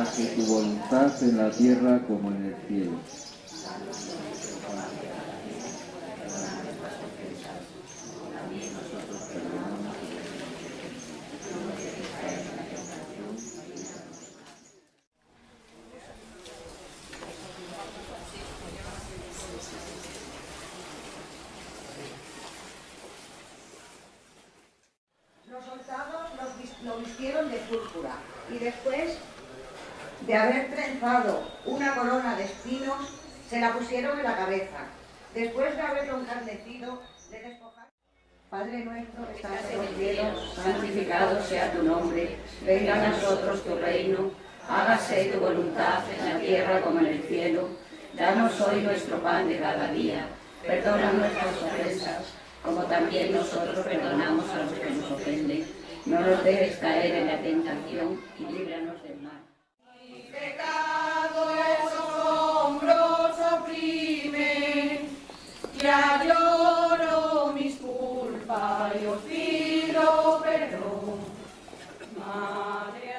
hágase tu voluntad en la tierra como en el cielo. Los soldados lo vistieron de púrpura y después de haber trenzado una corona de espinos, se la pusieron en la cabeza. Después de haberlo encarnecido, le despojaron. Padre nuestro que estás en los cielos, santificado sea tu nombre, venga a nosotros tu reino, hágase tu voluntad en la tierra como en el cielo. Danos hoy nuestro pan de cada día, perdona nuestras ofensas, como también nosotros perdonamos a los que nos ofenden. No nos dejes caer en la tentación y líbranos del mal. Mi pecado esos hombros oprimen, ya lloro mis culpas y os pido perdón. Madre.